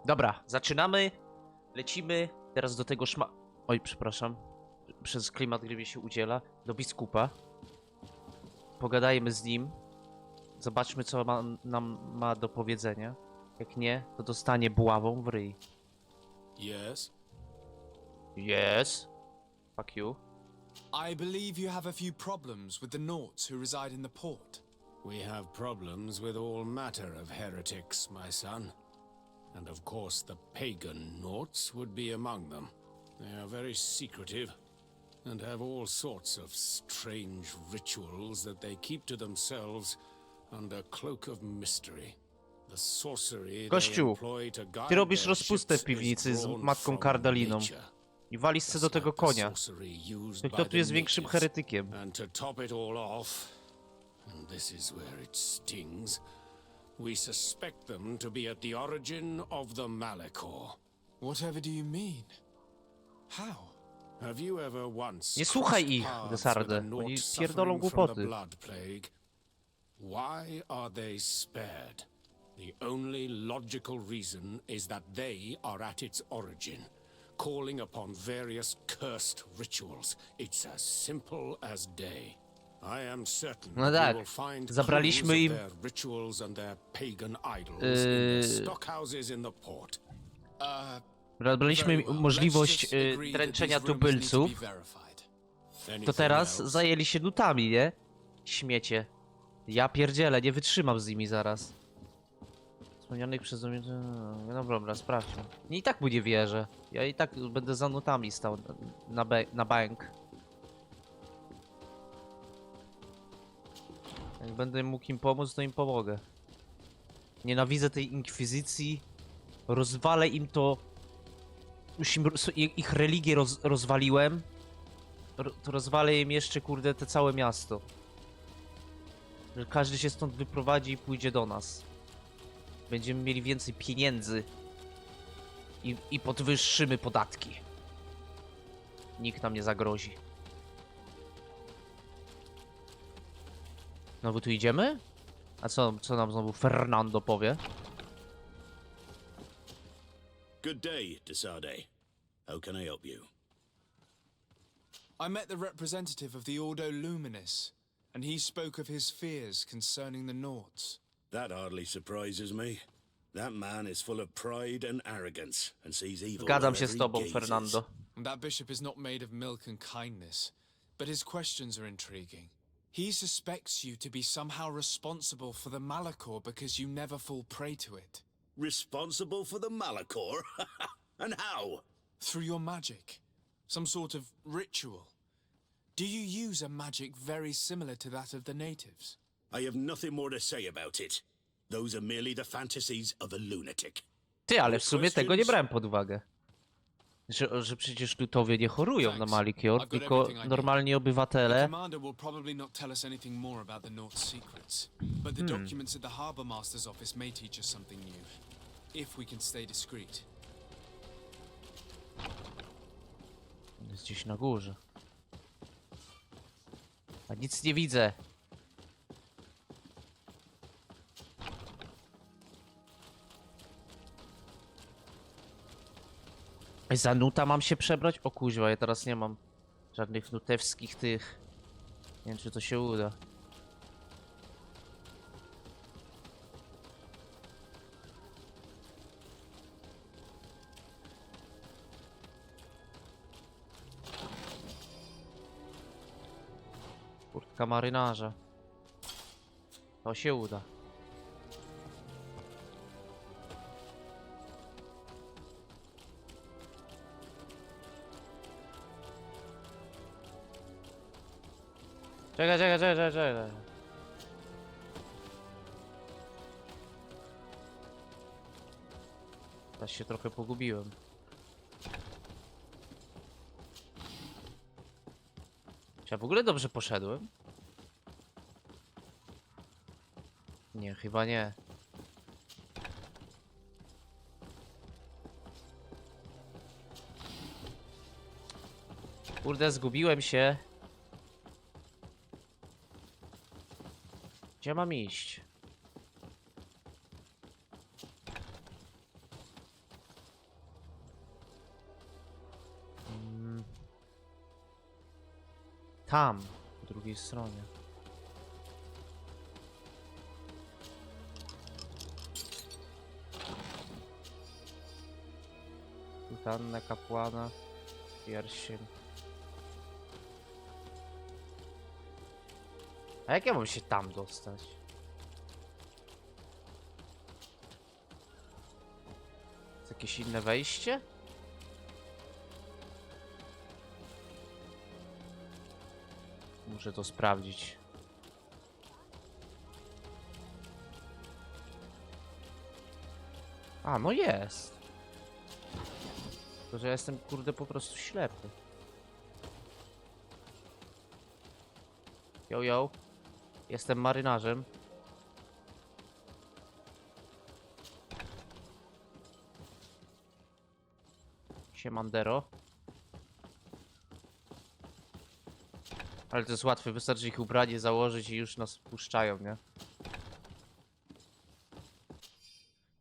Dobra, zaczynamy. Lecimy teraz do tego Oj, przepraszam. Przez klimat gry mi się udziela. Do biskupa. Pogadajmy z nim. Zobaczmy, co nam ma do powiedzenia. Jak nie, to dostanie buławą w ryj. Yes? Yes. Fuck you. I believe you have a few problems with the Nauts who reside in the port. We have problems with all matter of heretics, my son. And of course the pagan Nauts would be among them. They are very secretive, and have all sorts of strange rituals that they keep to themselves under cloak of mystery. The sorcery they Gościu, employ to guide ty robisz their rozpustę w ships piwnicy is z drawn matką from Kardaliną. nature. I walisz se do tego konia. To kto tu jest większym heretykiem? And to top it all off, and this is where it stings, we suspect them to be at the origin of the Malachor. Whatever do you mean? How? Have you ever once Nie słuchaj crossed ich, paths Desarde. with a Naut Oni suffering pierdolą from the głupoty. blood plague? Why are they spared? The only logical reason is that they are at its origin, calling upon various cursed rituals. It's as simple as day. I am certain No that tak, we will find zabraliśmy clues im of their rituals and their pagan idols in their stockhouses in the port. Zabraliśmy Very im well. możliwość Let's just agree that dręczenia these rumors need to tubylców. be verified. To Anything teraz else? zajęli się nutami, nie? Śmiecie. Ja pierdzielę, nie wytrzymam z nimi zaraz. Wspomnianych przez mnie... No dobra, sprawdźmy. Nie, i tak mu nie wierzę. Ja i tak będę za nutami stał na bank. Jak będę mógł im pomóc, to im pomogę. Nienawidzę tej inkwizycji. Rozwalę im to... Już im ich religię rozwaliłem. To rozwalę im jeszcze, kurde, te całe miasto. Że każdy się stąd wyprowadzi i pójdzie do nas. Będziemy mieli więcej pieniędzy. I podwyższymy podatki. Nikt nam nie zagrozi. Znowu tu idziemy? A co nam znowu Fernando powie? Good day, Desarde. How can I help you? I met the representative of the Ordo Luminis, and he spoke of his fears concerning the Nauts. That hardly surprises me. That man is full of pride and arrogance and sees evil Zgadzam się z wherever he tobą, gazes. Fernando. And that bishop is not made of milk and kindness, but his questions are intriguing. He suspects you to be somehow responsible for the Malachor because you never fall prey to it. Responsible for the Malachor? And how? Through your magic. Some sort of ritual. Do you use a magic very similar to that of the natives? I have nothing more to say about it. Those are merely the fantasies of a lunatic. Ty, ale w sumie tego nie brałem pod uwagę. Że przecież lutowie nie chorują na Malikior, tylko normalni The obywatele. commander will probably not tell us anything more about the Naut's secrets, but the documents at the Harbor Master's office may teach us something new, if we can stay discreet. Jest gdzieś na górze. A nic nie widzę. Za nuta mam się przebrać? O kuźwa, ja teraz nie mam żadnych nutewskich tych. Nie wiem, czy to się uda. Kurtka marynarza. To się uda. Czekaj. Teraz się trochę pogubiłem. Czy ja w ogóle dobrze poszedłem? Nie, chyba nie. Kurde, zgubiłem się. Gdzie mam iść? Tam, po drugiej stronie. Sutannę kapłana, pierścień. A jak ja mam się tam dostać? Jest jakieś inne wejście? Muszę to sprawdzić. A, no jest. Tylko, że ja jestem, kurde, po prostu ślepy. Yo, yo. Jestem marynarzem. Siemandero. Ale to jest łatwe, wystarczy ich ubranie założyć i już nas puszczają, nie?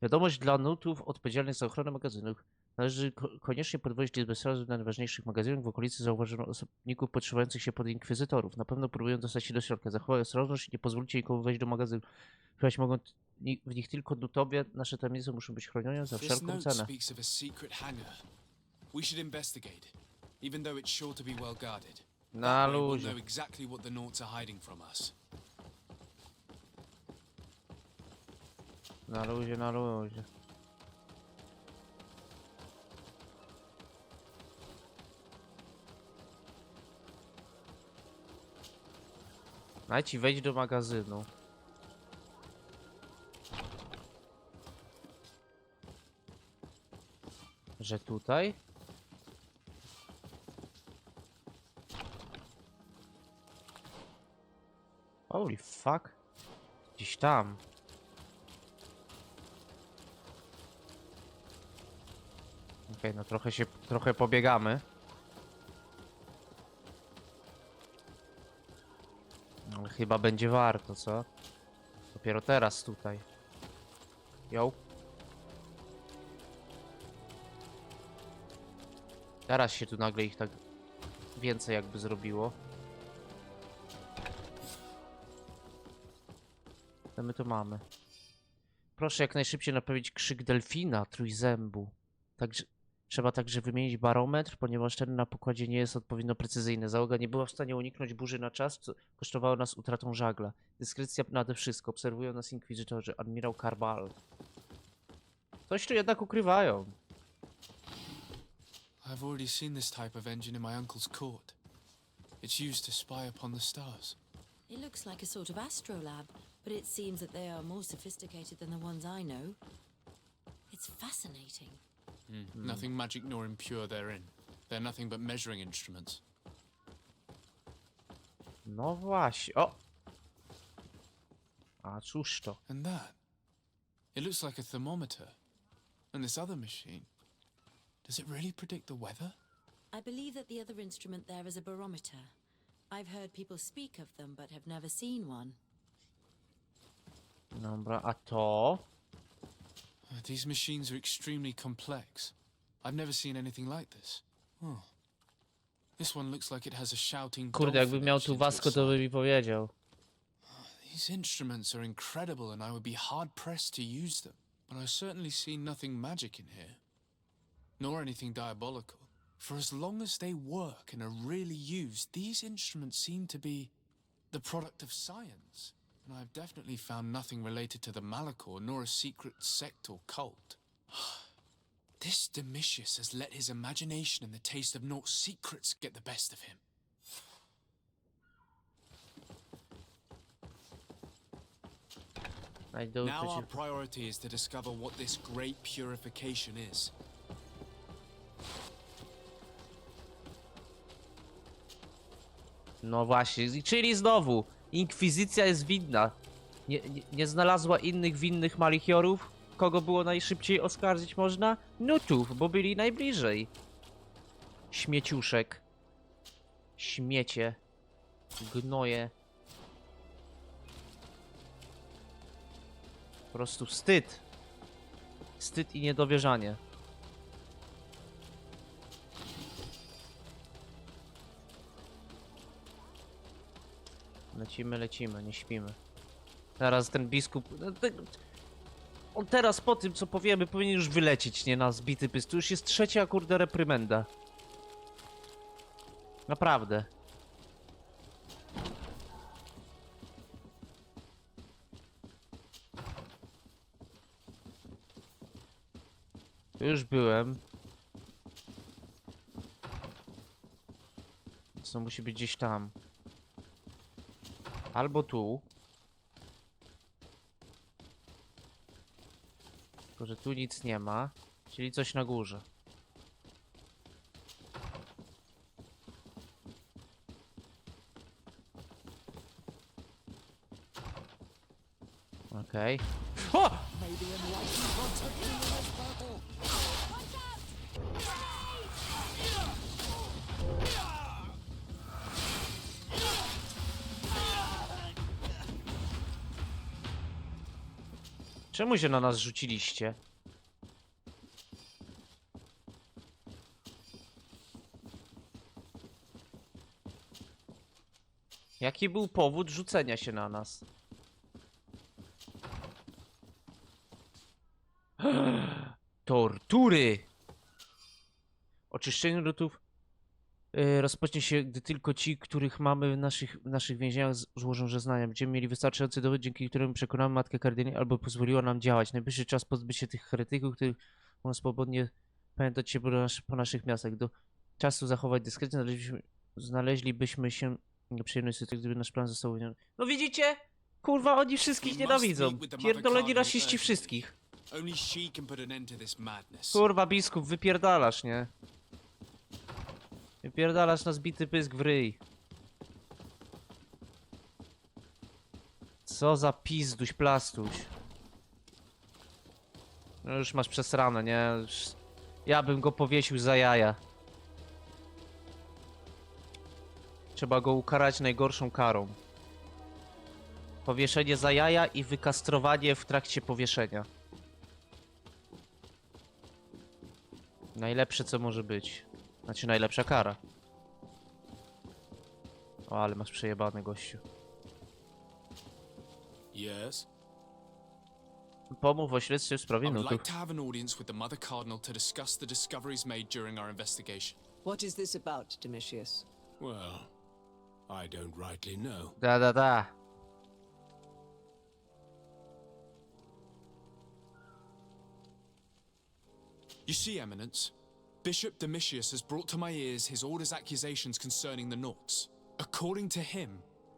Wiadomość dla nutów odpowiedzialnych za ochronę magazynów. Należy koniecznie podwoić liczbę strażów na najważniejszych magazynach. W okolicy zauważono osobników podszywania się pod inkwizytorów. Na pewno próbują dostać się do środka. Zachowaj ostrożność i nie pozwólcie nikomu wejść do magazynu. Chyba mogą w nich tylko nutowie. Nasze tajemnice muszą być chronione za wszelką cenę. Na luzie. Na luzie, na luzie. Dajcie wejść do magazynu. Że tutaj? Holy fuck. Gdzieś tam. Okej, no trochę pobiegamy. Ale chyba będzie warto, co? Dopiero teraz tutaj. Yo. Teraz się tu nagle ich tak więcej jakby zrobiło. Co my tu mamy? Proszę jak najszybciej naprawić krzyk delfina trójzębu. Także trzeba także wymienić barometr, ponieważ ten na pokładzie nie jest odpowiednio precyzyjny. Załoga nie była w stanie uniknąć burzy na czas, co kosztowało nas utratą żagla. Dyskrecja nade wszystko. Obserwują nas inkwizytorzy. Admirał Karbal. Coś tu jednak ukrywają. I've already seen this type of engine in my uncle's court. It's used to spy upon the stars. It looks like a sort of astrolab, but it seems that they are more sophisticated than the ones I know. It's fascinating. Nothing magic nor impure therein. They're nothing but measuring instruments. No właśnie. O! A cóż to? And that? It looks like a thermometer. And this other machine. Does it really predict the weather? I believe that the other instrument there is a barometer. I've heard people speak of them, but have never seen one. Dobra, a to? These machines are extremely complex. I've never seen anything like this. Oh. This one looks like it has a shouting Kurde, jakbym miał tu Wasko, to by mi powiedział. These instruments are incredible and I would be hard-pressed to use them. But I certainly see nothing magic in here. Nor anything diabolical. For as long as they work and are really used, these instruments seem to be the product of science. And I've definitely found nothing related to the Malachor, nor a secret sect or cult. This Domitius has let his imagination and the taste of Naught's secrets get the best of him. Now our priority is to discover what this great purification is. No właśnie, czyli znowu inkwizycja jest winna. Nie znalazła innych winnych malichiorów. Kogo było najszybciej oskarżyć można? Nutów, bo byli najbliżej. Śmieciuszek. Śmiecie. Gnoje. Po prostu wstyd. Wstyd i niedowierzanie. Lecimy, nie śpimy. Teraz ten biskup... On teraz po tym, co powiemy, powinien już wylecieć, nie? Na zbity pysk. To już jest trzecia, kurde, reprymenda. Naprawdę. Tu już byłem. Co musi być gdzieś tam. Albo tu. Tylko, że tu nic nie ma. Czyli coś na górze. Okej. O! Czemu się na nas rzuciliście? Jaki był powód rzucenia się na nas? Tortury! Oczyszczenie lutów rozpocznie się, gdy tylko ci, których mamy w naszych więzieniach, złożą zeznania. Będziemy mieli wystarczający dowód, dzięki któremu przekonamy matkę kardynału albo pozwoliła nam działać. Najwyższy czas pozbyć się tych heretyków, których mogą swobodnie pamiętać się po naszych miastach. Do czasu zachować dyskrecję znaleźlibyśmy się w przyjemnej sytuacji, gdyby nasz plan został ujęty. No widzicie? Kurwa, oni wszystkich nienawidzą. Pierdoleni rasiści wszystkich. Kurwa, biskup, wypierdalasz, nie? Wypierdalasz na zbity pysk w ryj. Co za pizduś plastuś. No już masz przesrane, nie? Już... Ja bym go powiesił za jaja. Trzeba go ukarać najgorszą karą. Powieszenie za jaja i wykastrowanie w trakcie powieszenia. Najlepsze co może być. Znaczy najlepsza kara. O, ale masz przejebane, gościu. Yes? Pomów o śledztwie w sprawie I would nutów. like to have an audience with the Mother Cardinal to discuss the discoveries made during our investigation. What is this about, Domitius? Well, I don't rightly know. Da. You see, Eminence, Bishop Domitius has brought to my ears his order's accusations concerning the Nauts. According to him,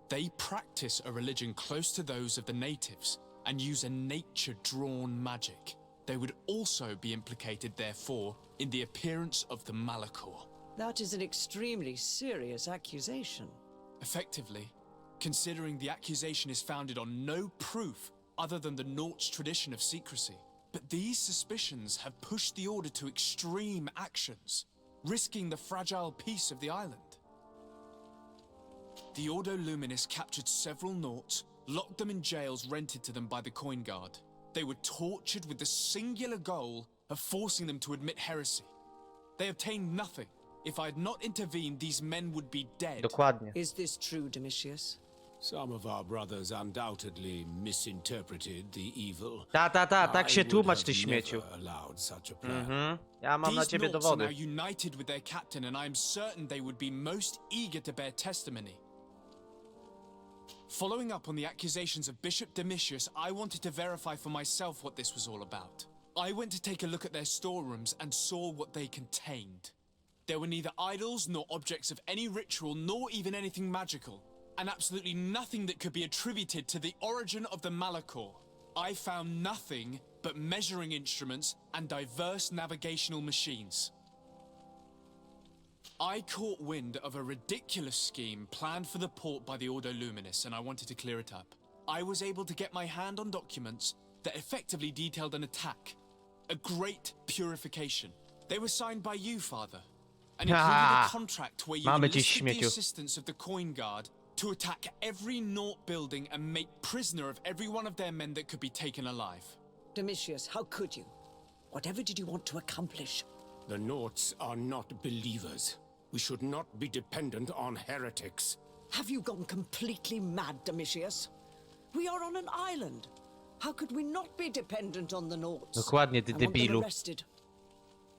they practice a religion close to those of the natives and use a nature-drawn magic. They would also be implicated, therefore, in the appearance of the Malachor. That is an extremely serious accusation. Effectively, considering the accusation is founded on no proof other than the Nauts' tradition of secrecy. But these suspicions have pushed the Order to extreme actions, risking the fragile peace of the island. The Ordo Luminis captured several Nauts, locked them in jails rented to them by the Coin Guard. They were tortured with the singular goal of forcing them to admit heresy. They obtained nothing. If I had not intervened, these men would be dead. Dokładnie. Is this true, Domitius? Some of our brothers undoubtedly misinterpreted the evil. Tak się I would tłumacz, have ty śmieciu. never allowed such a plan. Ja mam na These ciebie Nauts are now dowody. united with their captain, and I am certain they would be most eager to bear testimony. Following up on the accusations of Bishop Domitius, I wanted to verify for myself what this was all about. I went to take a look at their storerooms and saw what they contained. There were neither idols nor objects of any ritual, nor even anything magical, and absolutely nothing that could be attributed to the origin of the Malachor. I found nothing but measuring instruments and diverse navigational machines. I caught wind of a ridiculous scheme planned for the port by the Ordo Luminis, and I wanted to clear it up. I was able to get my hand on documents that effectively detailed an attack, a great purification. They were signed by you, Father, and included a contract where you Mamy cię, enlisted the śmieciu. assistance of the Coin Guard to attack every Naught building and make prisoner of every one of their men that could be taken alive. Domitius, how could you? Whatever did you want to accomplish? The Nauts are not believers. We should not be dependent on heretics. Have you gone completely mad, Domitius? We are on an island. How could we not be dependent on the Nords? Dokładnie, ty I want them debilu. arrested.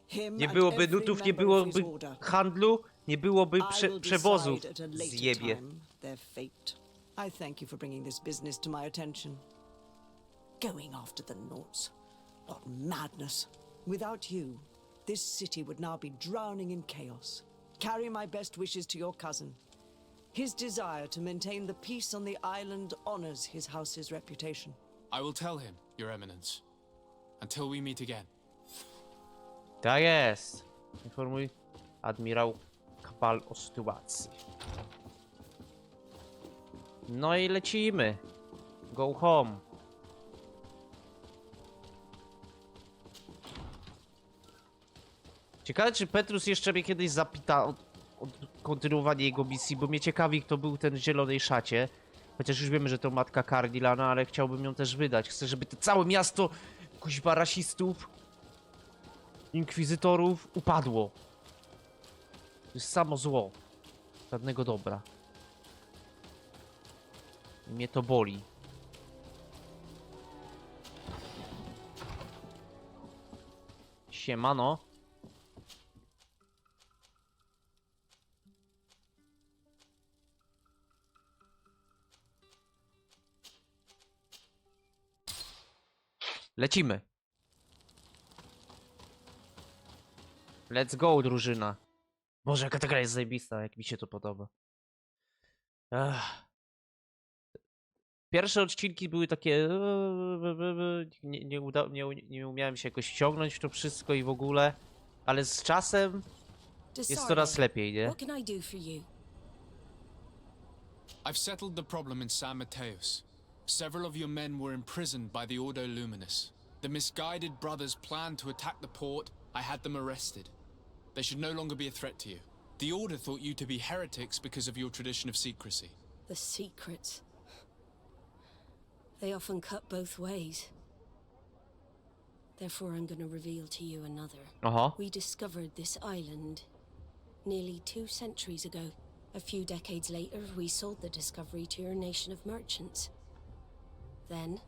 Him Nie and byłoby every nutów, nie member of his byłoby order. handlu, nie byłoby I will przewozów decide at a z later jebie. time their fate. I thank you for bringing this business to my attention. Going after the Nords. What madness. Without you, this city would now be drowning in chaos. Carry my best wishes to your cousin. His desire to maintain the peace on the island honors his house's reputation. I will tell him, Your Eminence. Until we meet again. Tak jest. Informuj admirał Kapal o sytuacji. No i lecimy. Go home. Ciekawe, czy Petrus jeszcze mnie kiedyś zapyta o kontynuowanie jego misji, bo mnie ciekawi, kto był ten w zielonej szacie. Chociaż już wiemy, że to matka Cardillana, ale chciałbym ją też wydać. Chcę, żeby to całe miasto kuźwa rasistów, inkwizytorów upadło. To jest samo zło. Żadnego dobra. I mnie to boli. Siemano. Lecimy. Let's go, drużyna. Boże, jaka ta gra jest zajebista, jak mi się to podoba. Ach. Pierwsze odcinki były takie... Nie umiałem się jakoś wciągnąć w to wszystko i w ogóle. Ale z czasem jest coraz lepiej, nie? What can I do for you? I've settled the problem in San Mateus. Several of your men were imprisoned by the Ordo Luminous. The misguided brothers planned to attack the port. I had them arrested. They should no longer be a threat to you. The Order thought you to be heretics because of your tradition of secrecy. The secrets. They often cut both ways. Therefore, I'm going to reveal to you another. We discovered this island nearly 2 centuries ago. A few decades later, we sold the discovery to your nation of merchants. Then,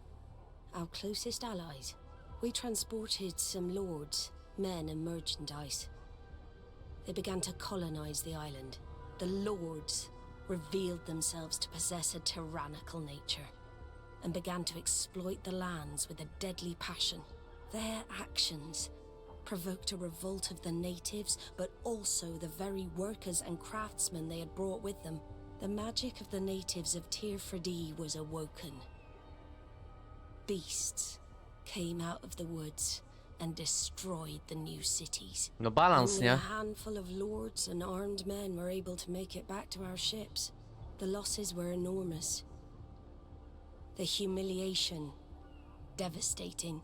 our closest allies. We transported some lords, men, and merchandise. They began to colonize the island. The lords revealed themselves to possess a tyrannical nature and began to exploit the lands with a deadly passion. Their actions provoked a revolt of the natives, but also the very workers and craftsmen they had brought with them. The magic of the natives of Tir Fredee was awoken. Beasts came out of the woods and destroyed the new cities. No balans, Only nie? a handful of lords and armed men were able to make it back to our ships. The losses were enormous. The humiliation, devastating.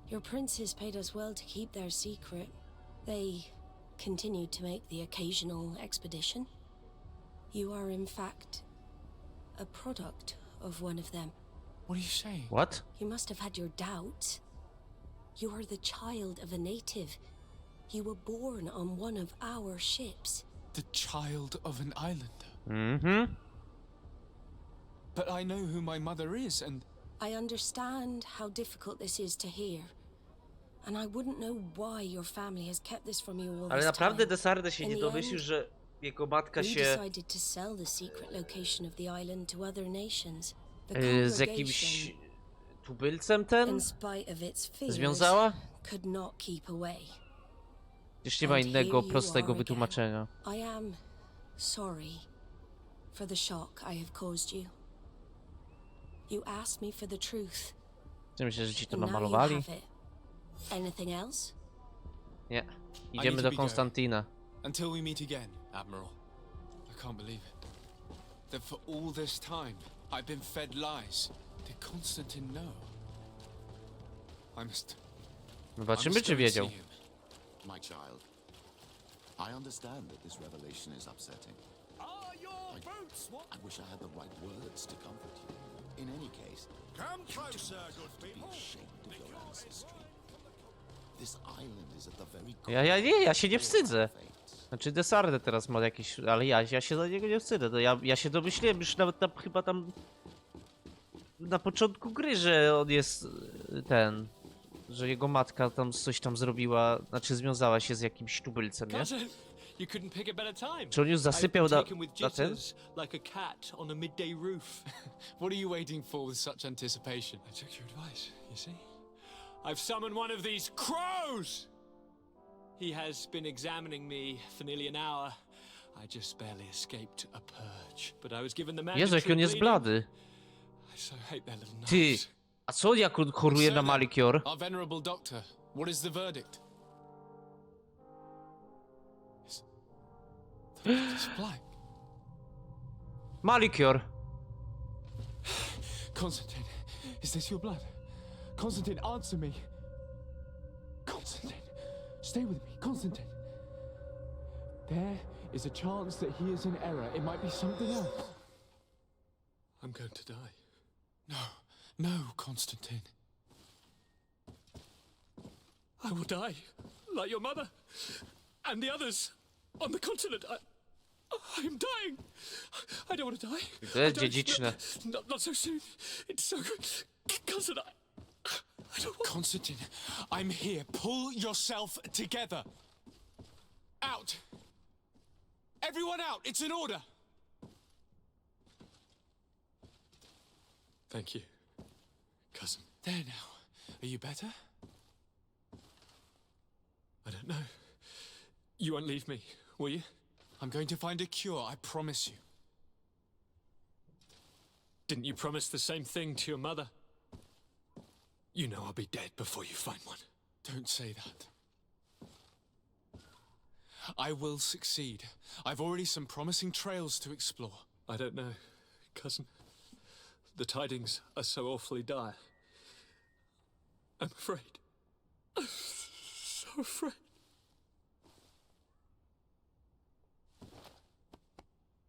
Your princes paid us well to keep their secret. They continued to make the occasional expedition. You are, in fact, a product of one of them. What are you saying? What? You must have had your doubts. You are the child of a native. You were born on one of our ships. The child of an islander. Mhm. But I know who my mother is, and I understand how difficult this is to hear. And I wouldn't know why your family has kept this from you all Ale this naprawdę time. Desarde się In nie the domyślił, end, że jego matka We się decided to sell the secret location of the island to other nations. The z jakimś congregation, tubylcem ten in spite of its fears, związała? could not keep away. Przecież nie ma And innego here you prostego are again. wytłumaczenia. I am sorry for the shock I have caused you. You asked me for the truth. Czy myślę, że ci to And now you namalowali? have it. Anything else? Nie. I Idziemy need do to be Konstantina. until we meet again, Admiral. I can't believe it. That for all this time, I've been fed lies. Did Constantine know? Zobaczymy, czy wiedział. My child, I understand that this revelation is upsetting. I wish I had the right words to comfort you. In any case, Come you do closer, not good have to be people. ashamed of your ancestry. This island is at the very Ja się nie core wstydzę. of our fates. Znaczy Desarde teraz ma jakieś... Ale ja się za niego nie wstydzę. Ja się domyśliłem już nawet chyba tam... Na początku gry, że on jest ten... Że jego matka tam coś tam zrobiła, znaczy związała się z jakimś tubylcem, nie? You couldn't pick a better time. Czy on już zasypiał I've been taken with na ten? jitters like a cat on a midday roof. What are you waiting for with such anticipation? I took your advice, you see? I've summoned one of these crows! He has been examining me for nearly an hour. I just barely escaped a purge. But I was given the Jezu, jaki on jest blady. I so hate their little Ty, knives. a co jak on choruje na Malikior? Our venerable doctor, what is the verdict? It's black. Malikior. Constantine, is this your blood? Constantine, answer me. Constantine, stay with me. Constantine. There is a chance that he is in error. It might be something else. I'm going to die. No, Constantine. I will die, like your mother and the others on the continent. I am dying. I don't want to die. To jest dziedziczne. Not so soon. It's so good. Constantine, I don't want... Constantine, I'm here. Pull yourself together. Out. Everyone out. It's an order. Thank you, cousin. There now. Are you better? I don't know. You won't leave me, will you? I'm going to find a cure, I promise you. Didn't you promise the same thing to your mother? You know I'll be dead before you find one. Don't say that. I will succeed. I've already some promising trails to explore. I don't know, cousin. The tidings are so awfully dire. I'm afraid. I'm so afraid.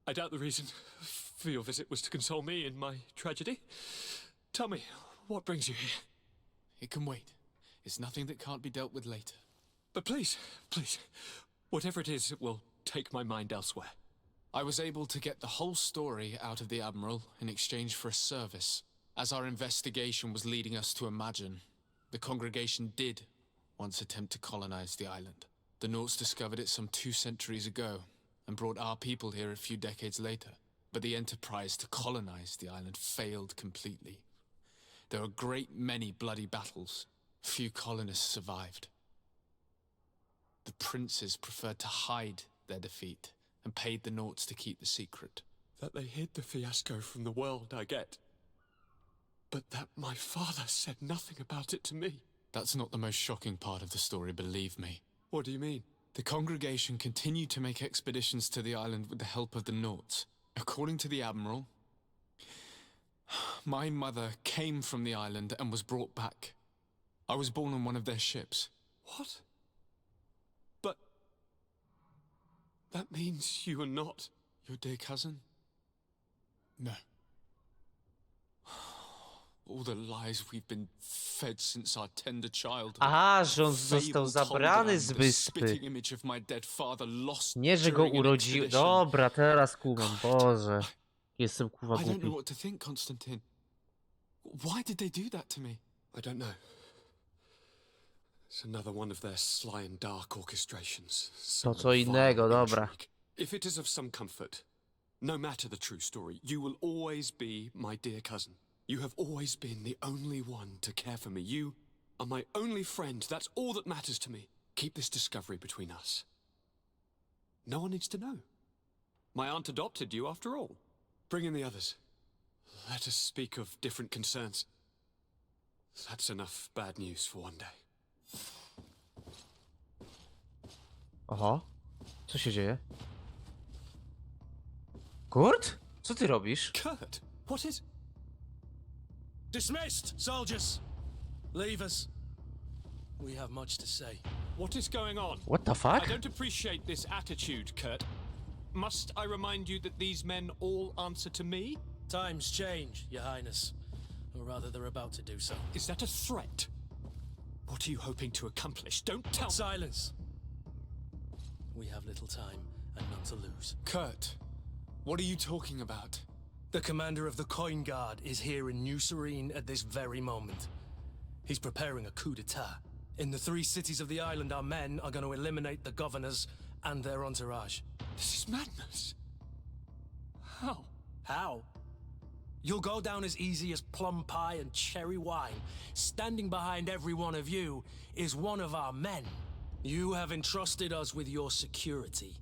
I doubt the reason for your visit was to console me in my tragedy. Tell me, what brings you here? It can wait. It's nothing that can't be dealt with later. But please, whatever it is, it will take my mind elsewhere. I was able to get the whole story out of the Admiral in exchange for a service. As our investigation was leading us to imagine, the congregation did once attempt to colonize the island. The Nauts discovered it some 2 centuries ago and brought our people here a few decades later. But the enterprise to colonize the island failed completely. There were a great many bloody battles. Few colonists survived. The princes preferred to hide their defeat and paid the Nauts to keep the secret. That they hid the fiasco from the world, I get. But that my father said nothing about it to me. That's not the most shocking part of the story, believe me. What do you mean? The congregation continued to make expeditions to the island with the help of the Nauts. According to the Admiral, my mother came from the island and was brought back. I was born on one of their ships. What? But... that means you are not... Your dear cousin? No. All the lies we've been fed since our tender childhood. Aha, że on został zabrany z wyspy. Nie, że go urodził. Dobra, teraz kumam, Boże. Jestem kurwa I don't know głupi. what to think, Constantine. Why did they do that to me? I don't know. It's another one of their sly and dark orchestrations. To co innego, dobra. If it is of some comfort, no matter the true story, you will always be my dear cousin. You have always been the only one to care for me. You are my only friend. That's all that matters to me. Keep this discovery between us. No one needs to know. My aunt adopted you after all. Bring in the others. Let us speak of different concerns. That's enough bad news for one day. Oho. Co się dzieje? Kurt? Co ty robisz? Kurt, what is... Dismissed, soldiers! Leave us. We have much to say. What is going on? What the fuck? I don't appreciate this attitude, Kurt. Must I remind you that these men all answer to me? Times change, Your Highness. Or rather, they're about to do so. Is that a threat? What are you hoping to accomplish? Don't tell me. Silence. We have little time and none to lose. Kurt, what are you talking about? The commander of the Coin Guard is here in New Serene at this very moment. He's preparing a coup d'etat. In the 3 cities of the island, our men are going to eliminate the governors and their entourage. This is madness. How? How? You'll go down as easy as plum pie and cherry wine. Standing behind every one of you is one of our men. You have entrusted us with your security.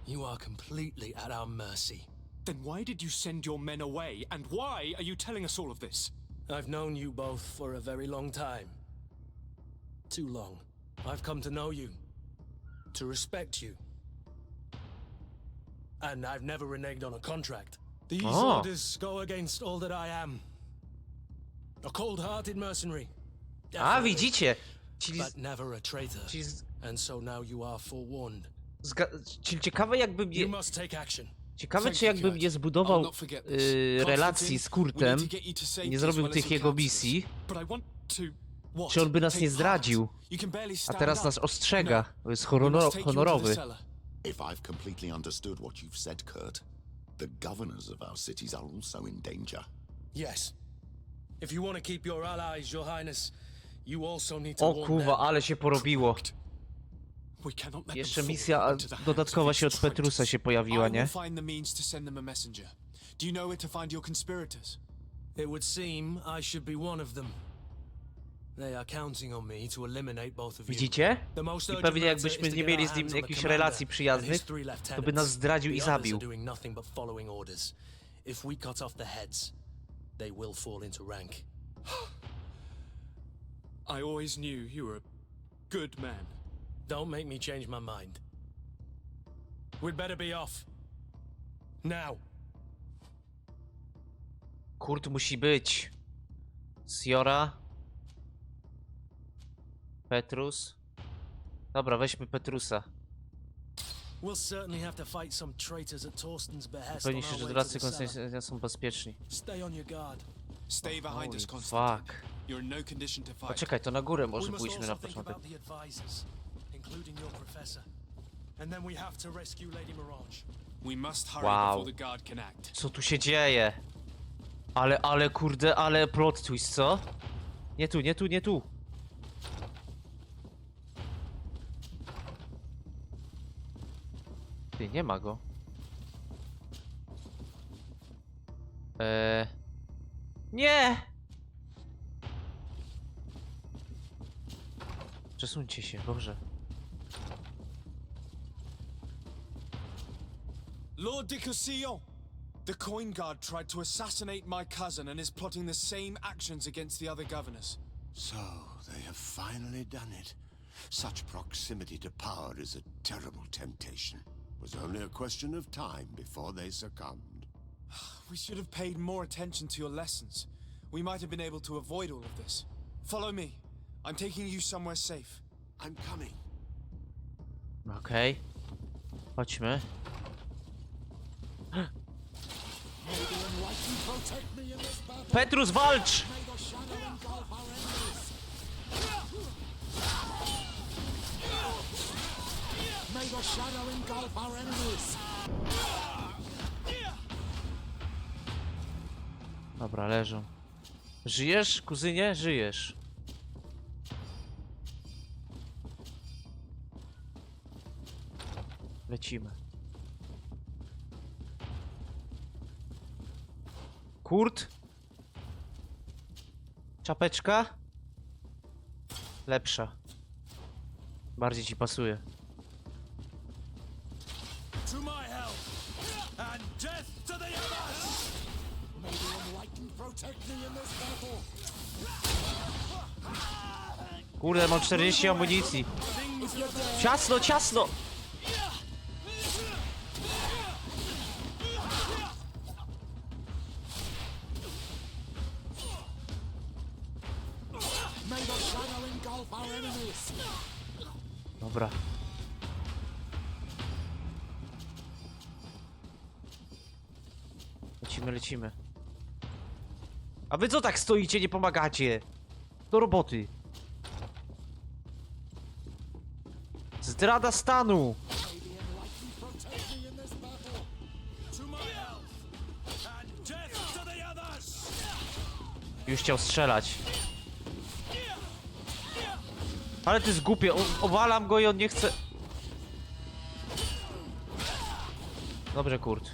You are completely at our mercy. Then why did you send your men away, and why are you telling us all of this? I've known you both for a very long time. Too long. I've come to know you, to respect you. And I've never reneged on a contract. These orders go against all that I am. A cold-hearted mercenary. Widzicie? Czyli, But never a traitor. And so now you are forewarned. czyli ciekawe jakby You mnie... must take action. Ciekawe czy jakbym nie zbudował relacji z Kurtem, nie zrobił tych jego misji, czy on by nas nie zdradził, a teraz nas ostrzega, bo jest honorowy. If I've completely understood what you've said, Kurt, the governors of our cities are also in danger. Yes. If you want to keep your allies, your highness, you also need to O warn kurwa, them. ale się porobiło. Jeszcze misja dodatkowa się od Petrusa się pojawiła, nie? It would seem I should be one of them. They are counting on me to eliminate both of you. Widzicie? I pewnie jakbyśmy nie mieli z nim jakichś relacji przyjaznych, to by nas zdradził i zabił. If we cut off the heads, they will fall into rank. I always knew you were a good man. Don't make me change my mind. We'd better be off. Now. Kurt musi być. Siora. Petrus. Dobra, weźmy Petrusa. We'll certainly have to fight some traitors at Torsten's behest. Pewnie się, że doradcy Konstantina są bezpieczni. Stay on your guard. Stay behind us, Fuck. Constantina. You're in no condition to fight. Poczekaj, to na górę może We must pójdźmy na also think początek. about the advisors, including your professor. And then we have to rescue Lady Mirage. We must hurry Wow. before the guard can act. Co tu się dzieje? Ale kurde, ale plot twist, co? Nie tu, nie tu, nie tu. Ty, nie ma go. Nie! Przesuńcie się, dobrze. Lord de Cossillon! The Coin Guard tried to assassinate my cousin and is plotting the same actions against the other governors. So, they have finally done it. Such proximity to power is a terrible temptation. It was only a question of time before they succumbed. We should have paid more attention to your lessons. We might have been able to avoid all of this. Follow me. I'm taking you somewhere safe. I'm coming. Okej. Chodźmy. Petrus, walcz! Dobra, leżą. Żyjesz, kuzynie? Żyjesz. Lecimy. Kurt? Czapeczka? Lepsza. Bardziej ci pasuje. To my help and death to the others! May the Enlightened protect me in this battle. Kurde, mam 40 amunicji. Ciasno, ciasno! Dobra. Lecimy, lecimy. A wy co tak stoicie, nie pomagacie? Do roboty. Zdrada stanu! Już chciał strzelać. Ale to jest głupie, owalam go i on nie chce... Dobrze, Kurt.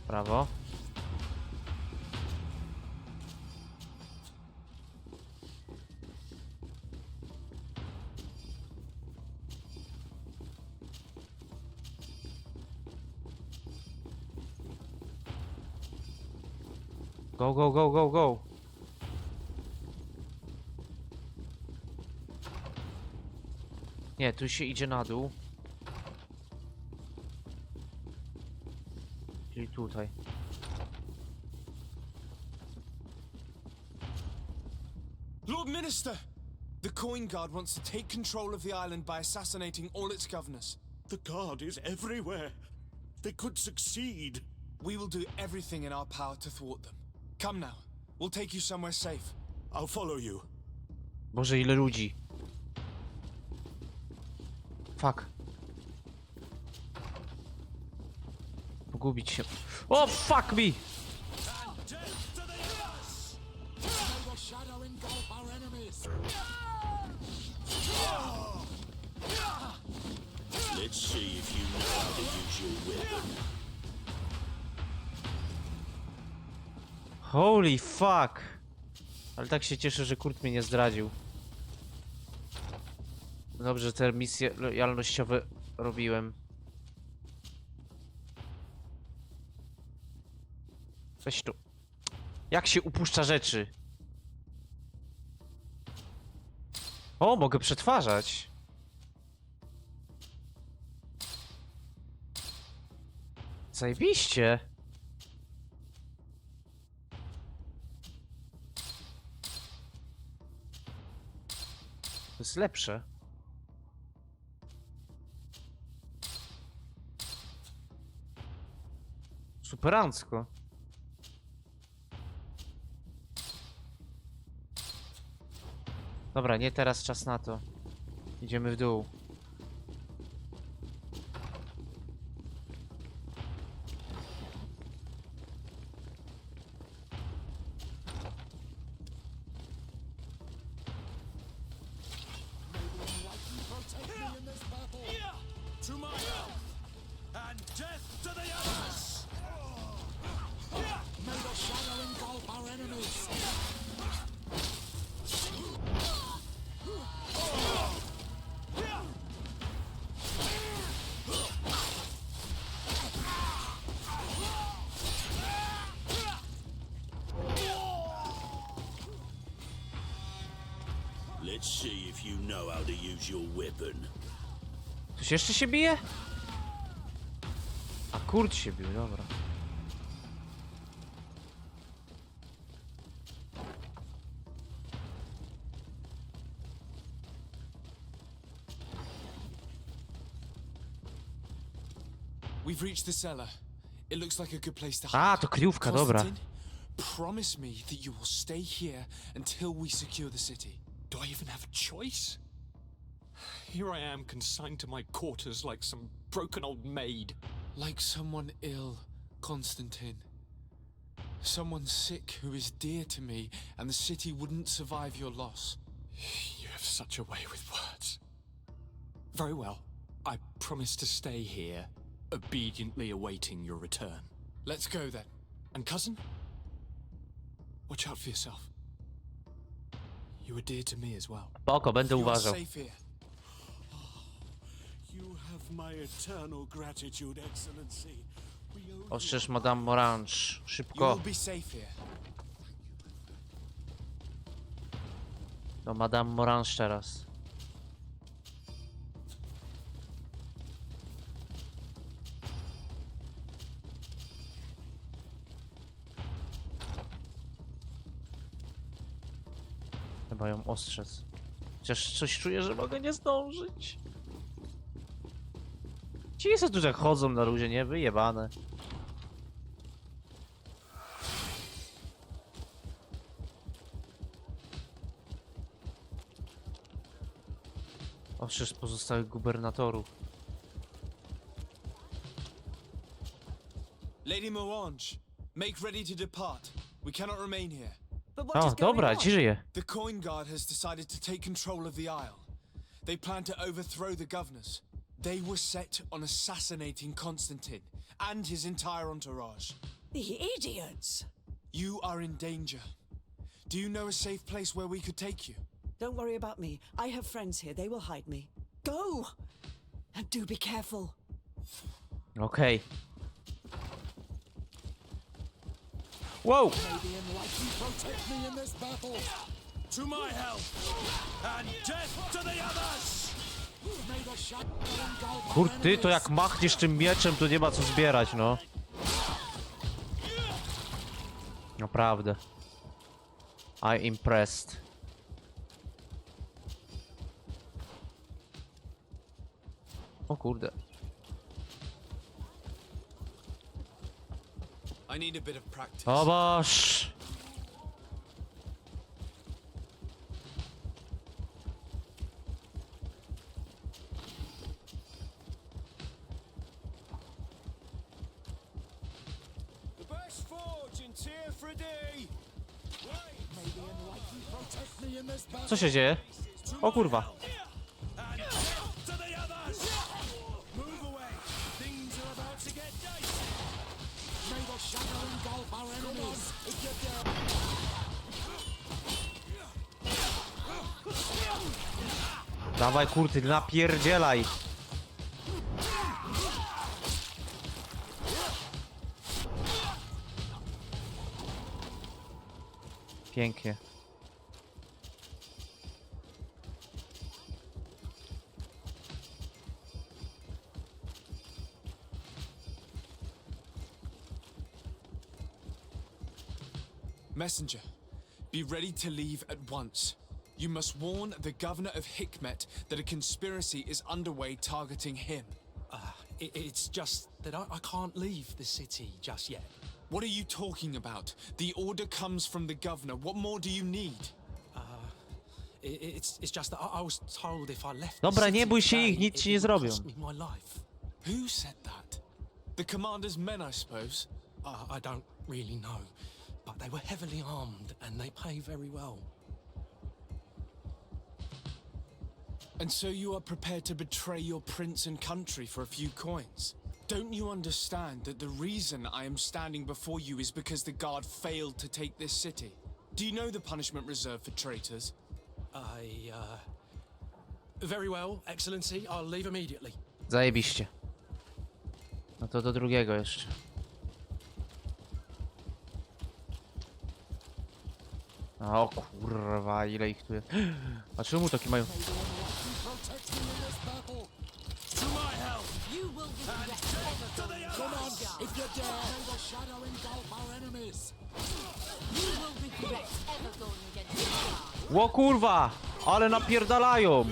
Brawo. Go, go, go, go, go. Nie, tu się idzie na dół. Czyli tutaj. Lord Minister! The Coin Guard wants to take control of the island by assassinating all its governors. The guard is everywhere. They could succeed. We will do everything in our power to thwart them. Come now. We'll take you somewhere safe. I'll follow you. Boże, ile ludzi. Fuck. Pogubić się. O, fuck me! Let's see if you know how to use your weapon. Holy fuck! Ale tak się cieszę, że Kurt mnie nie zdradził. Dobrze, że te misje lojalnościowe robiłem. Weź tu. Jak się upuszcza rzeczy? O, mogę przetwarzać. Zajebiście. To jest lepsze. Superancko. Dobra, nie teraz czas na to. Idziemy w dół. Let's see if you know how to use your weapon. Ktoś jeszcze się bije? A Kurt się bił, dobra. We've reached the cellar. It looks like a good place to hide. A, to kryjówka, dobra. Constantine, promise me that you will stay here until we secure the city. Do I even have a choice? Here I am, consigned to my quarters like some broken old maid. Like someone ill, Constantine. Someone sick who is dear to me, and the city wouldn't survive your loss. You have such a way with words. Very well. I promise to stay here, obediently awaiting your return. Let's go then. And cousin? Watch out for yourself. You were dear to me as well. Spoko, będę You are uważał. safe here. You have my eternal gratitude, Excellency. We owe Ostrzeż Madame Morange. You Szybko. will be safe here. Do Madame Morange teraz. Chyba ją ostrzec. Chociaż coś czuję, że mogę nie zdążyć. Ci jest tu, że chodzą na luzie, nie? Wyjebane. podczas pozostałych gubernatorów. Lady Morange, make ready to depart. We cannot remain here. But what O, is going dobra, on? ci żyje. The Coin Guard has decided to take control of the Isle. They plan to overthrow the governors. They were set on assassinating Constantine and his entire entourage. The idiots! You are in danger. Do you know a safe place where we could take you? Don't worry about me. I have friends here. They will hide me. Go! And do be careful. Okej. Wow! To my help, and death to the others! Kurty, to jak machniesz tym mieczem, to nie ma co zbierać, no. Naprawdę. I'm impressed. O kurde. I need a bit of practice. O boż! The best fortune's here for a day. Co się dzieje? O kurwa. And death to the others! Move away! Things are about to get dicey! May the shadow engulf our enemies! If you're there! Dawaj kurty, napierdzielaj. Pięknie. Messenger, be ready to leave at once. You must warn the governor of Hikmet that a conspiracy is underway targeting him. It's just that I can't leave the city just yet. What are you talking about? The order comes from the governor. What more do you need? It's just that I was told if I left Dobra, the city nie bój się today, ich, nic it ci nie would zrobią. cost me my life. Who said that? The commander's men, I suppose. I don't really know, but they were heavily armed and they pay very well. And so you are prepared to betray your prince and country for a few coins? Don't you understand that the reason I am standing before you is because the guard failed to take this city? Do you know the punishment reserved for traitors? Very well, Excellency. I'll leave immediately. Zajebiście. No to do drugiego jeszcze. O kurwa, ile ich tu jest. A czemu takie mają? To my help! You will regret ever going against the guard. If you dare, may the shadow engulf our enemies. You will regret ever going against the guard. Ło kurwa! Ale napierdalają!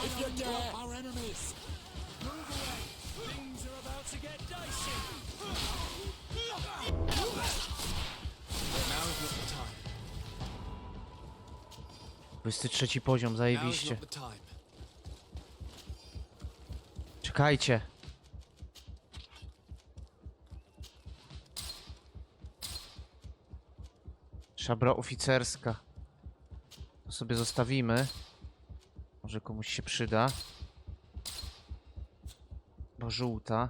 If you dare, our enemies. Move away. Things are about to get dicey. Now is not the time. 23 poziom, Now is zajebiście. not the time. Czekajcie. Szabra oficerska. To sobie zostawimy. Może komuś się przyda. Bo żółta.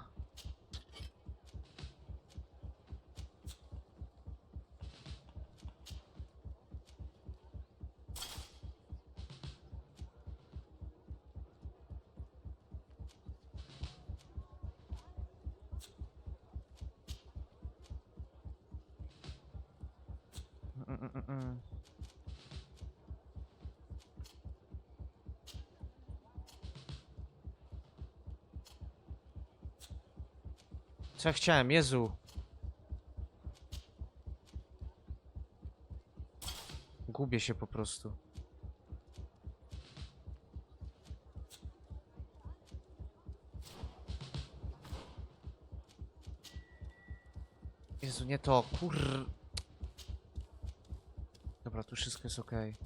Co ja chciałem? Jezu. Gubię się po prostu. Jezu, nie to, kur... Tu wszystko jest okej.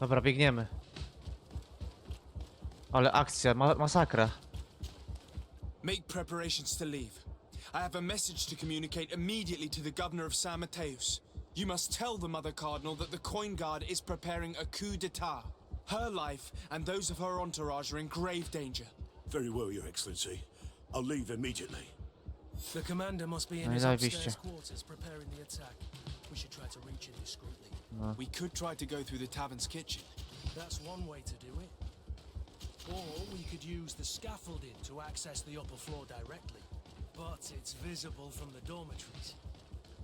Dobra, biegniemy. Ale akcja, masakra. Make preparations to leave. I have a message to communicate immediately to the governor of San Mateus. You must tell the Mother Cardinal that the Coin Guard is preparing a coup d'etat. Her life and those of her entourage are in grave danger. Very well, Your Excellency. I'll leave immediately. The commander must be in No i his zajebiście. upstairs quarters preparing the attack. We should try to reach him discreetly. We could try to go through the tavern's kitchen. That's one way to do it. Or we could use the scaffolding to access the upper floor directly. But it's visible from the dormitories.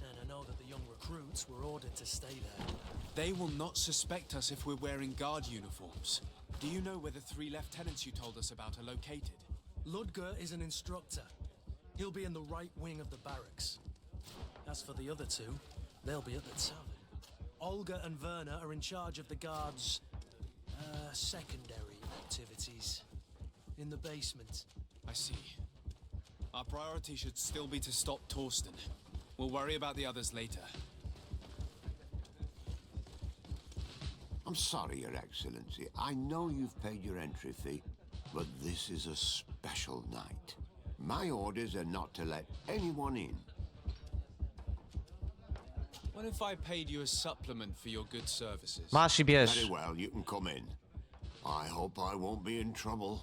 And I know that the young recruits were ordered to stay there. They will not suspect us if we're wearing guard uniforms. Do you know where the 3 lieutenants you told us about are located? Ludger is an instructor. He'll be in the right wing of the barracks. As for the other 2, they'll be at the tavern. Olga and Werner are in charge of the guards' secondary activities in the basement. I see. Our priority should still be to stop Torsten. We'll worry about the others later. I'm sorry, Your Excellency. I know you've paid your entry fee, but this is a special night. My orders are not to let anyone in. What if I paid you a supplement for your good services? Masz i bierz. Very well, you can come in. I hope I won't be in trouble.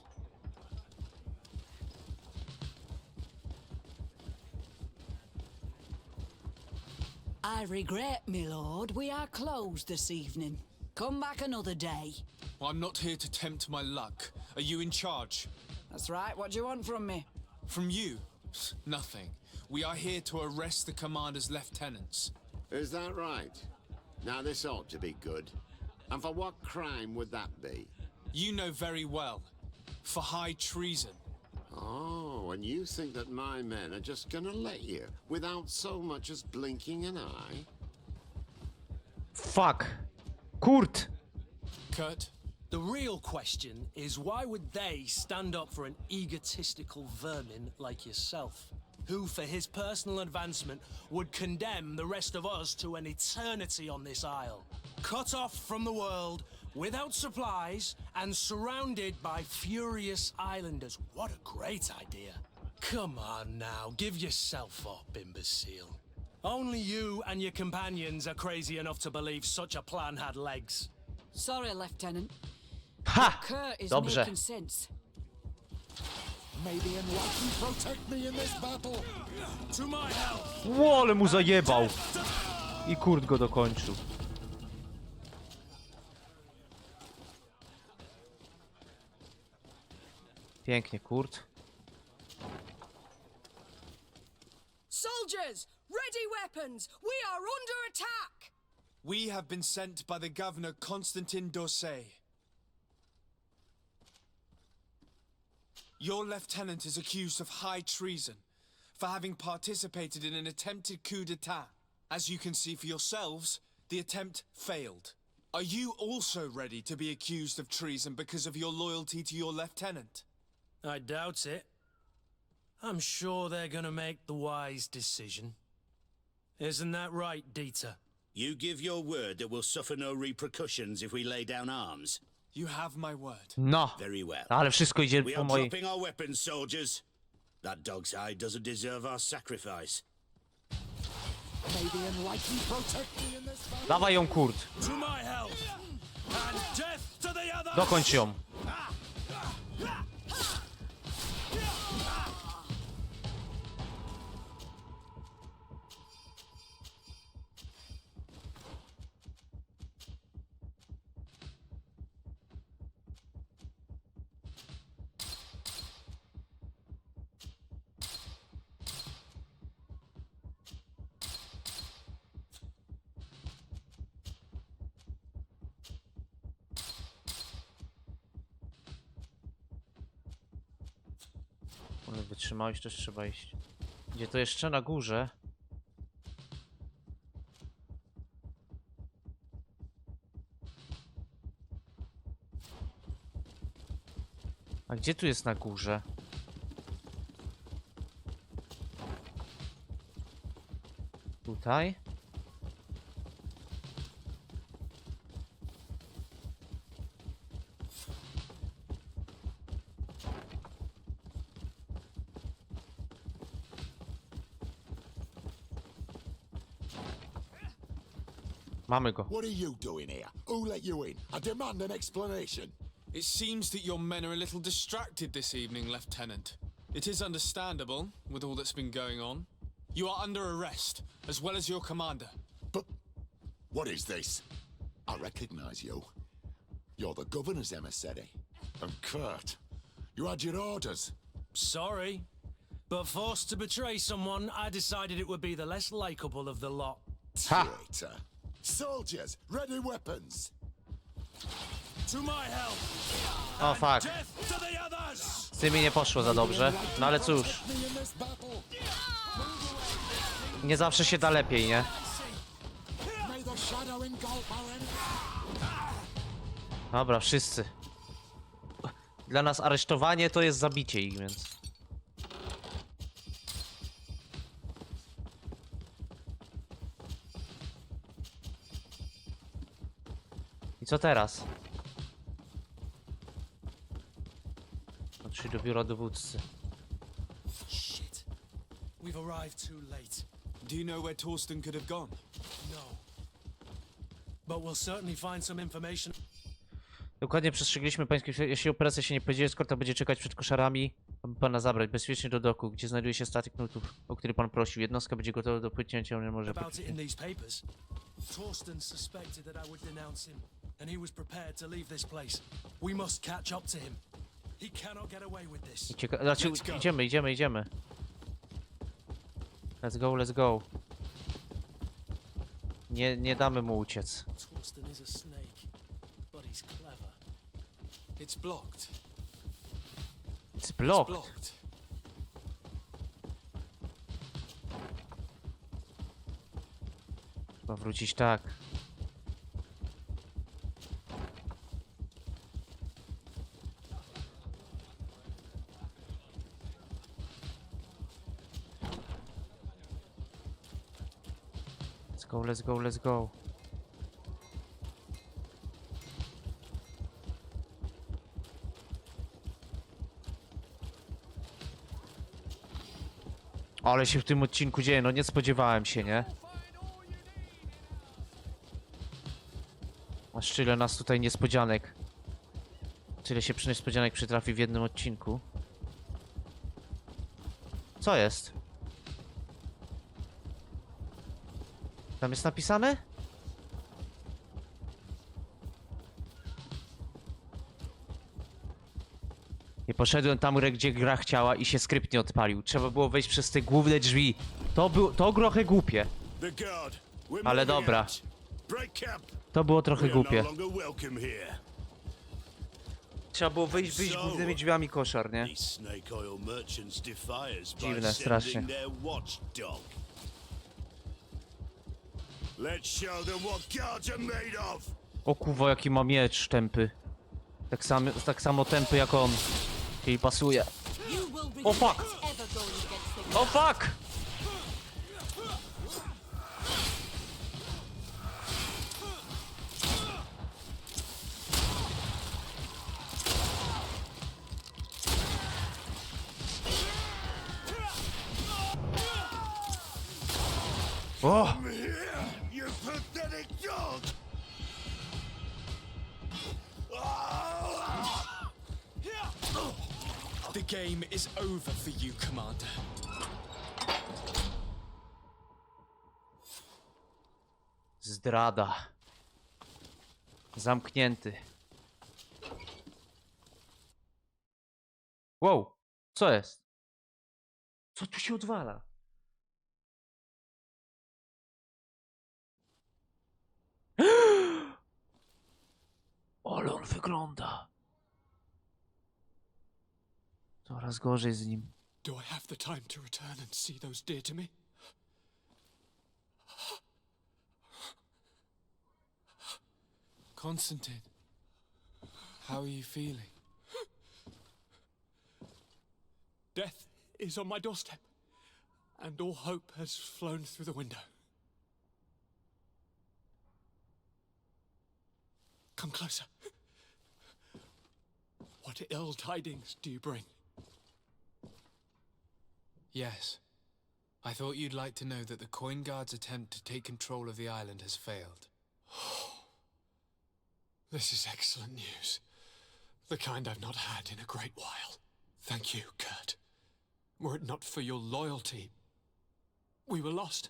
I regret, my lord, we are closed this evening. Come back another day. Well, I'm not here to tempt my luck. Are you in charge? That's right, what do you want from me? From you? Nothing. We are here to arrest the commander's lieutenants. Is that right? Now this ought to be good. And for what crime would that be? You know very well. For high treason. Oh, and you think that my men are just gonna let you, without so much as blinking an eye? Fuck. Kurt. Kurt? The real question is why would they stand up for an egotistical vermin like yourself, who for his personal advancement would condemn the rest of us to an eternity on this isle, cut off from the world, without supplies, and surrounded by furious islanders? What a great idea. Come on now, give yourself up, imbecile. Only you and your companions are crazy enough to believe such a plan had legs. Sorry, Lieutenant. Ha! Kurt is Dobrze. making sense. May the enlightened protect me in this battle. To my help! Ło, ale mu zajebał. I Kurt go dokończył. Pięknie, Kurt. Soldiers, ready weapons! We are under attack! We have been sent by the governor Constantin d'Orsay. Your lieutenant is accused of high treason for having participated in an attempted coup d'etat. As you can see for yourselves, the attempt failed. Are you also ready to be accused of treason because of your loyalty to your lieutenant? I doubt it. I'm sure they're gonna make the wise decision. Isn't that right, Dieter? You give your word that we'll suffer no repercussions if we lay down arms? You have my word. No. Very well. Ale wszystko idzie We po are mojej... dropping our weapons, soldiers. That dog's hide doesn't deserve our sacrifice. May the enlightened protect me in this battle. Dawaj ją, Kurt. To my help! And death to the others! Dokończ ją. Ale wytrzymałeś, też trzeba iść. Gdzie to jeszcze? Na górze? A gdzie tu jest na górze? Tutaj? Mamy go. What are you doing here? Who let you in? I demand an explanation. It seems that your men are a little distracted this evening, Lieutenant. It is understandable, with all that's been going on. You are under arrest, as well as your commander. But what is this? I recognize you. You're the governor's emissary. And Kurt, you had your orders. Sorry, but forced to betray someone, I decided it would be the less likable of the lot. Traitor. Soldiers, ready weapons. To my help. O fuck. Death to the others. Z tymi nie poszło za dobrze. No ale cóż. Nie zawsze się da lepiej, nie? Dobra, wszyscy. Dla nas aresztowanie to jest zabicie ich, więc... I co teraz? Patrzę do biura dowódcy. Shit. We've arrived too late. Do you know where Torsten could have gone? No. But we'll certainly find some information. Dokładnie przestrzegliśmy pańskie, jeśli operacja się nie powiedzie, eskorta będzie czekać przed koszarami, aby pana zabrać bezpiecznie do doku, gdzie znajduje się statek nutów, o który pan prosił. Jednostka będzie gotowa do płynięcia, ale nie może About it in these papers. Torsten suspected that I would denounce him, and he was prepared to leave this place. We must catch up to him. He cannot get away with this. Znaczy, idziemy. Let's go. Nie damy mu uciec. Torsten is a snake, but he's clever. It's blocked. It's blocked. Trzeba wrócić tak. Let's go. Ale się w tym odcinku dzieje, no nie spodziewałem się, nie? Aż tyle nas tutaj niespodzianek. Tyle się niespodzianek przytrafi w jednym odcinku. Co jest? Tam jest napisane? Nie poszedłem tam, gdzie gra chciała i się skrypt nie odpalił. Trzeba było wejść przez te główne drzwi. To trochę głupie. Ale dobra. To było trochę głupie. Trzeba było wyjść głównymi drzwiami koszar, nie? Dziwne, strasznie. O kurwa, jaki ma miecz tępy. Tak samo tępy jak on. Czyli pasuje. O fuck! O fuck! O! The game is over for you, Commander. Zdrada. Zamknięty. Wow, co jest? Co tu się odwala? Ale on wygląda. Coraz gorzej z nim. Do I have the time to return and see those dear to me? Constantine, how are you feeling? Death is on my doorstep, and all hope has flown through the window. Come closer. What ill tidings do you bring? Yes. I thought you'd like to know that the Coin Guard's attempt to take control of the island has failed. This is excellent news. The kind I've not had in a great while. Thank you, Kurt. Were it not for your loyalty, we were lost.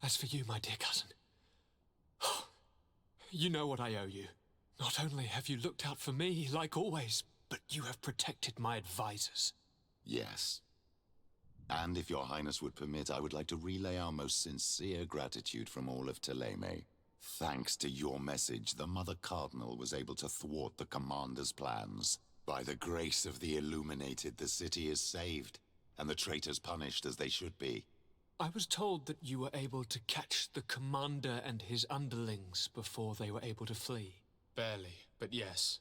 As for you, my dear cousin, you know what I owe you. Not only have you looked out for me, like always, but you have protected my advisors. Yes. And if your highness would permit, I would like to relay our most sincere gratitude from all of Teleme. Thanks to your message, the Mother Cardinal was able to thwart the commander's plans. By the grace of the Illuminated, the city is saved, and the traitors punished as they should be. I was told that you were able to catch the commander and his underlings before they were able to flee. Barely, but yes.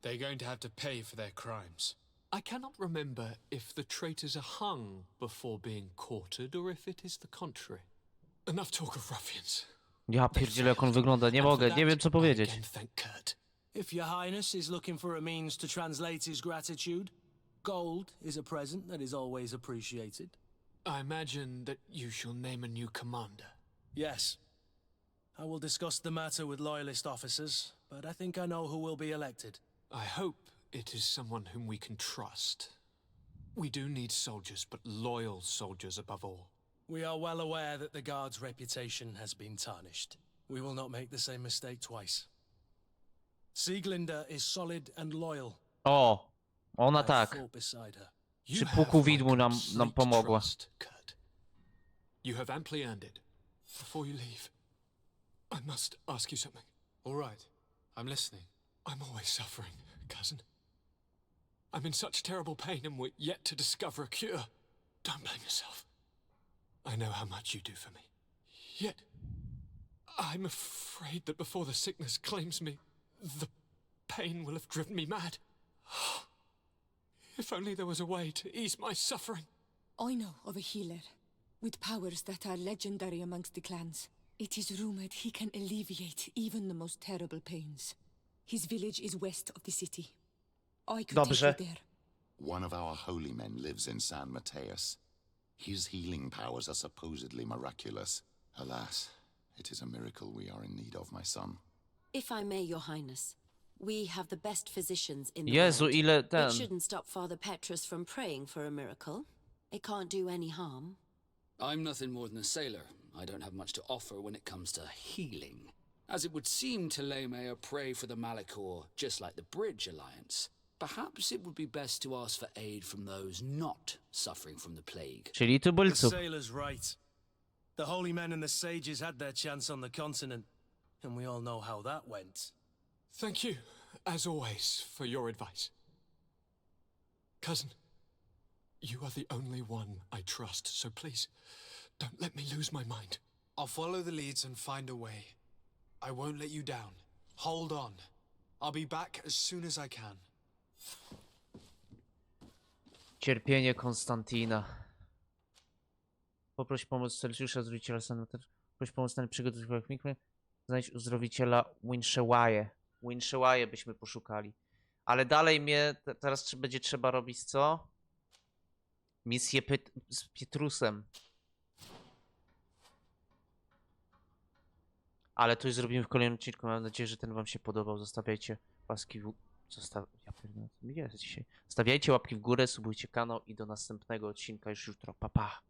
They're going to have to pay for their crimes. I cannot remember if the traitors are hung before being quartered, or if it is the contrary. Enough talk of ruffians. Ja pierdzielę, jak on wygląda. Nie mogę, nie wiem co powiedzieć. If your highness is looking for a means to translate his gratitude, gold is a present that is always appreciated. I imagine that you shall name a new commander. Yes. I will discuss the matter with loyalist officers, but I think I know who will be elected. I hope it is someone whom we can trust. We do need soldiers, but loyal soldiers above all. We are well aware that the Guard's reputation has been tarnished. We will not make the same mistake twice. Sieglinde is solid and loyal. O, ona tak. I fought beside her. Przy puku widmu nam pomogła. You have amply earned it. Before you leave, I must ask you something. All right, I'm listening. I'm always suffering, cousin. I'm in such terrible pain and we're yet to discover a cure. Don't blame yourself. I know how much you do for me. Yet, I'm afraid that before the sickness claims me, the pain will have driven me mad. If only there was a way to ease my suffering. I know of a healer with powers that are legendary amongst the clans. It is rumored he can alleviate even the most terrible pains. His village is west of the city. I could take you there. One of our holy men lives in San Mateus. His healing powers are supposedly miraculous. Alas, it is a miracle we are in need of, my son. If I may, your highness, we have the best physicians in the Jezu, world. ile ten... It shouldn't stop Father Petrus from praying for a miracle. It can't do any harm. I'm nothing more than a sailor. I don't have much to offer when it comes to healing. As it would seem Teleme are prey for the Malachor, just like the Bridge Alliance. Perhaps it would be best to ask for aid from those not suffering from the plague. Czyli tubylców. The sailor's right. The holy men and the sages had their chance on the continent, and we all know how that went. Thank you, as always, for your advice. Cousin, you are the only one I trust, so please, don't let me lose my mind. I'll follow the leads and find a way. I won't let you down. Hold on. I'll be back as soon as I can. Cierpienie Konstantina. Poproś pomoc Celsjusza, uzdrowiciela Sanatory. Poproś pomoc na przygotowaniach mikry. Znajdź uzdrowiciela Winshewaje. Winshewaje byśmy poszukali. Ale dalej mnie teraz będzie trzeba robić co? Misję z Pietrusem. Ale to już zrobimy w kolejnym odcinku. Mam nadzieję, że ten wam się podobał. Zostawiajcie łaski w... Ja dzisiaj. Stawiajcie łapki w górę, subujcie kanał i do następnego odcinka już jutro. Pa, pa.